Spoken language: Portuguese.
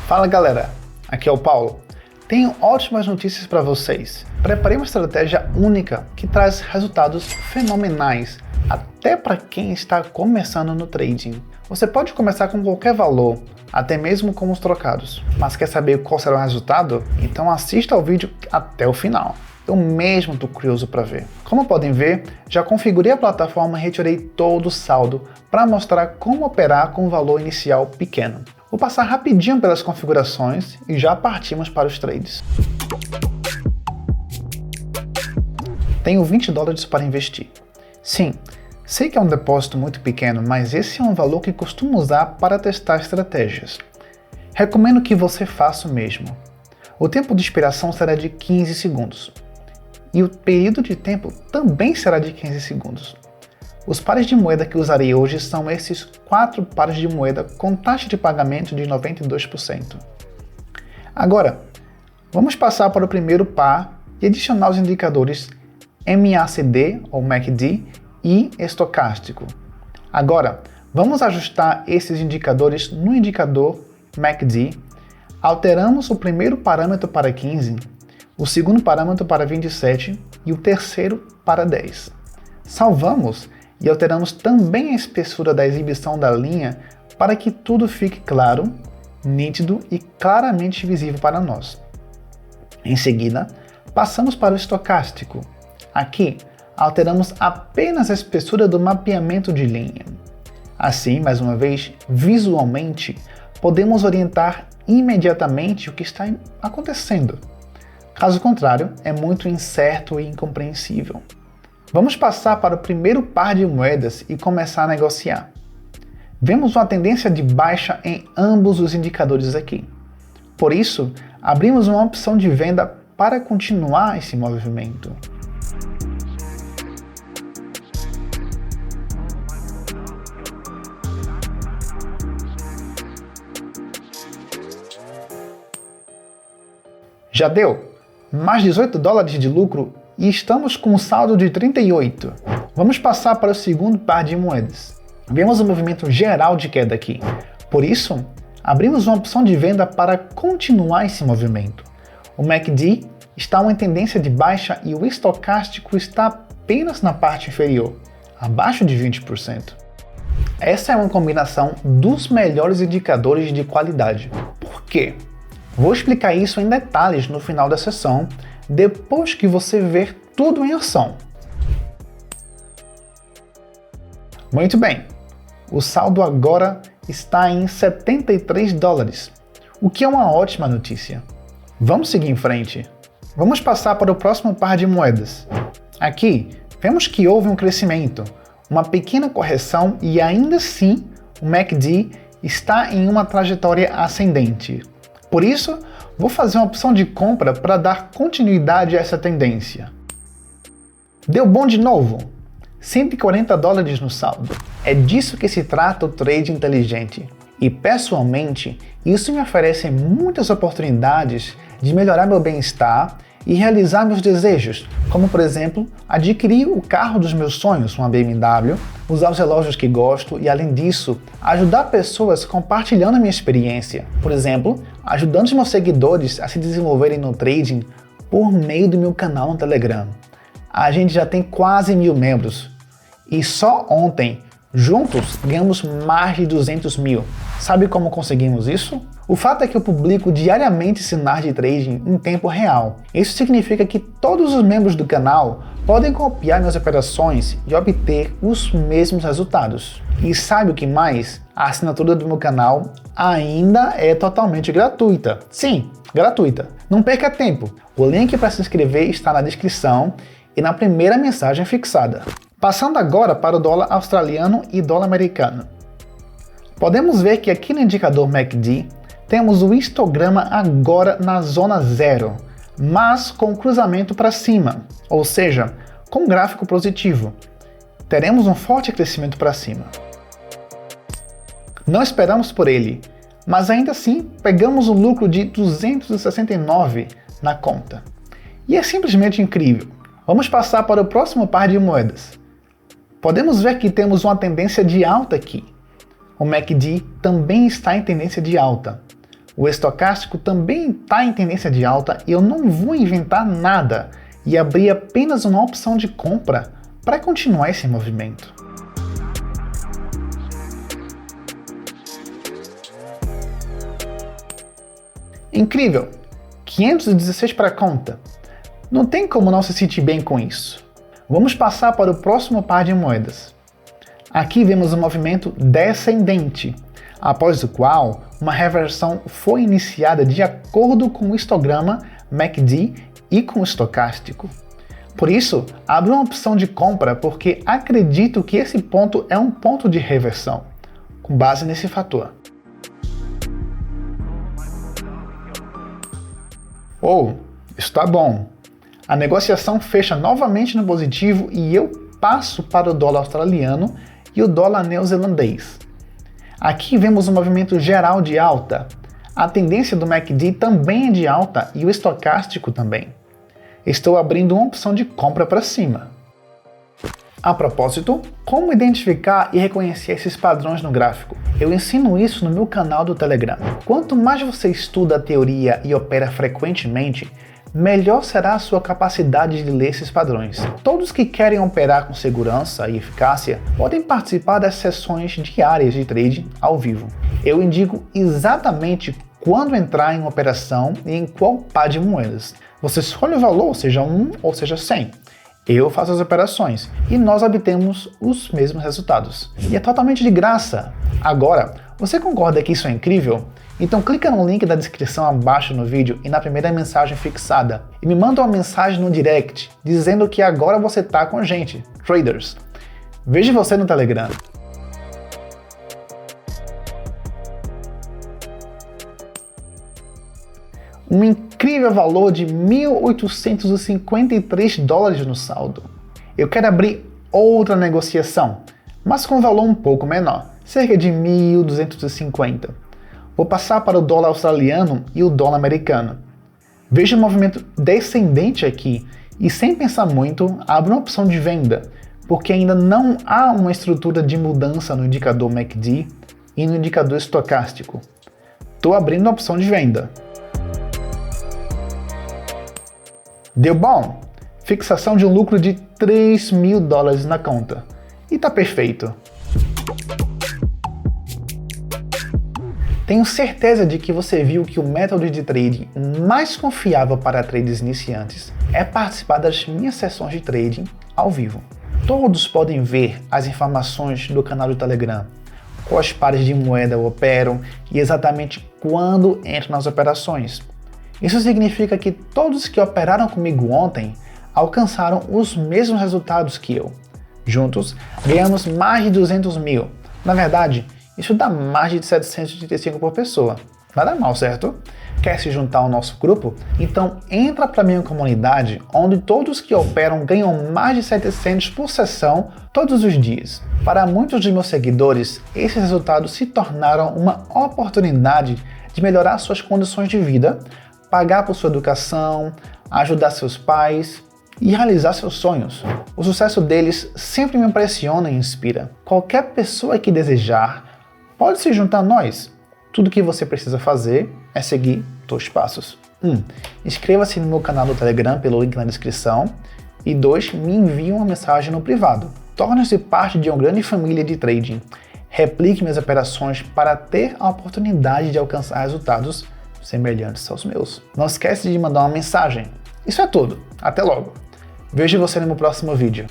Fala galera, aqui é o Paulo. Tenho ótimas notícias para vocês. Preparei uma estratégia única que traz resultados fenomenais, até para quem está começando no trading. Você pode começar com qualquer valor, até mesmo com os trocados. Mas quer saber qual será o resultado? Então assista ao vídeo até o final. Eu mesmo estou curioso para ver. Como podem ver, já configurei a plataforma e retirei todo o saldo para mostrar como operar com um valor inicial pequeno. Vou passar rapidinho pelas configurações e já partimos para os trades. Tenho $20 para investir. Sim, sei que é um depósito muito pequeno, mas esse é um valor que costumo usar para testar estratégias. Recomendo que você faça o mesmo. O tempo de expiração será de 15 segundos. E o período de tempo também será de 15 segundos. Os pares de moeda que usarei hoje são esses 4 pares de moeda com taxa de pagamento de 92%. Agora, vamos passar para o primeiro par e adicionar os indicadores MACD ou MACD e estocástico. Agora, vamos ajustar esses indicadores no indicador MACD. Alteramos o primeiro parâmetro para 15, o segundo parâmetro para 27 e o terceiro para 10. Salvamos e alteramos também a espessura da exibição da linha para que tudo fique claro, nítido e claramente visível para nós. Em seguida, passamos para o estocástico. Aqui, alteramos apenas a espessura do mapeamento de linha. Assim, mais uma vez, visualmente, podemos orientar imediatamente o que está acontecendo. Caso contrário, é muito incerto e incompreensível. Vamos passar para o primeiro par de moedas e começar a negociar. Vemos uma tendência de baixa em ambos os indicadores aqui. Por isso, abrimos uma opção de venda para continuar esse movimento. Já deu mais $18 de lucro e estamos com um saldo de 38. Vamos passar para o segundo par de moedas. Vemos um movimento geral de queda aqui. Por isso, abrimos uma opção de venda para continuar esse movimento. O MACD está em tendência de baixa e o estocástico está apenas na parte inferior, abaixo de 20%. Essa é uma combinação dos melhores indicadores de qualidade. Por quê? Vou explicar isso em detalhes no final da sessão, depois que você ver tudo em ação. Muito bem, o saldo agora está em $73, o que é uma ótima notícia. Vamos seguir em frente. Vamos passar para o próximo par de moedas. Aqui, vemos que houve um crescimento, uma pequena correção e ainda assim o MACD está em uma trajetória ascendente. Por isso, vou fazer uma opção de compra para dar continuidade a essa tendência. Deu bom de novo? $140 no saldo. É disso que se trata o trade inteligente. E pessoalmente, isso me oferece muitas oportunidades de melhorar meu bem-estar e realizar meus desejos, como por exemplo, adquirir o carro dos meus sonhos, uma BMW, usar os relógios que gosto e, além disso, ajudar pessoas compartilhando a minha experiência. Por exemplo, ajudando os meus seguidores a se desenvolverem no trading por meio do meu canal no Telegram. A gente já tem quase 1.000 membros e só ontem, juntos, ganhamos mais de 200 mil. Sabe como conseguimos isso? O fato é que eu publico diariamente sinais de trading em tempo real. Isso significa que todos os membros do canal podem copiar minhas operações e obter os mesmos resultados. E sabe o que mais? A assinatura do meu canal ainda é totalmente gratuita. Sim, gratuita. Não perca tempo. O link para se inscrever está na descrição e na primeira mensagem fixada. Passando agora para o dólar australiano e dólar americano. Podemos ver que aqui no indicador MACD temos o histograma agora na zona zero, mas com cruzamento para cima, ou seja, com gráfico positivo. Teremos um forte crescimento para cima. Não esperamos por ele, mas ainda assim pegamos um lucro de 269 na conta. E é simplesmente incrível. Vamos passar para o próximo par de moedas. Podemos ver que temos uma tendência de alta aqui. O MACD também está em tendência de alta. O estocástico também está em tendência de alta e eu não vou inventar nada e abrir apenas uma opção de compra para continuar esse movimento. Incrível! 516 para a conta. Não tem como não se sentir bem com isso. Vamos passar para o próximo par de moedas. Aqui vemos um movimento descendente, após o qual uma reversão foi iniciada de acordo com o histograma MACD e com o estocástico. Por isso, abro uma opção de compra porque acredito que esse ponto é um ponto de reversão, com base nesse fator. Está bom. A negociação fecha novamente no positivo e eu passo para o dólar australiano e o dólar neozelandês. Aqui vemos um movimento geral de alta. A tendência do MACD também é de alta e o estocástico também. Estou abrindo uma opção de compra para cima. A propósito, como identificar e reconhecer esses padrões no gráfico? Eu ensino isso no meu canal do Telegram. Quanto mais você estuda a teoria e opera frequentemente, melhor será a sua capacidade de ler esses padrões. Todos que querem operar com segurança e eficácia podem participar das sessões diárias de trade ao vivo. Eu indico exatamente quando entrar em uma operação e em qual par de moedas. Você escolhe o valor, seja 1 ou seja 100. Eu faço as operações e nós obtemos os mesmos resultados. E é totalmente de graça. Agora, você concorda que isso é incrível? Então clica no link da descrição abaixo no vídeo e na primeira mensagem fixada e me manda uma mensagem no direct dizendo que agora você tá com a gente, traders. Vejo você no Telegram. Um incrível valor de 1.853 dólares no saldo. Eu quero abrir outra negociação, mas com um valor um pouco menor, cerca de 1.250. Vou passar para o dólar australiano e o dólar americano. Vejo um movimento descendente aqui e, sem pensar muito, abro uma opção de venda, porque ainda não há uma estrutura de mudança no indicador MACD e no indicador estocástico. Estou abrindo a opção de venda. Deu bom! Fixação de um lucro de 3.000 dólares na conta. E tá perfeito. Tenho certeza de que você viu que o método de trading mais confiável para traders iniciantes é participar das minhas sessões de trading ao vivo. Todos podem ver as informações do canal do Telegram, quais pares de moeda eu opero e exatamente quando entro nas operações. Isso significa que todos que operaram comigo ontem alcançaram os mesmos resultados que eu. Juntos, ganhamos mais de 200 mil. Na verdade, isso dá mais de 735 por pessoa. Nada mal, certo? Quer se juntar ao nosso grupo? Então entra para minha comunidade, onde todos que operam ganham mais de 700 por sessão todos os dias. Para muitos de meus seguidores, esses resultados se tornaram uma oportunidade de melhorar suas condições de vida, pagar por sua educação, ajudar seus pais e realizar seus sonhos. O sucesso deles sempre me impressiona e inspira. Qualquer pessoa que desejar pode se juntar a nós. Tudo que você precisa fazer é seguir 2 passos. Inscreva-se no meu canal do Telegram pelo link na descrição. E 2, me envie uma mensagem no privado. Torne-se parte de uma grande família de trading. Replique minhas operações para ter a oportunidade de alcançar resultados semelhantes aos meus. Não esquece de mandar uma mensagem. Isso é tudo. Até logo. Vejo você no meu próximo vídeo.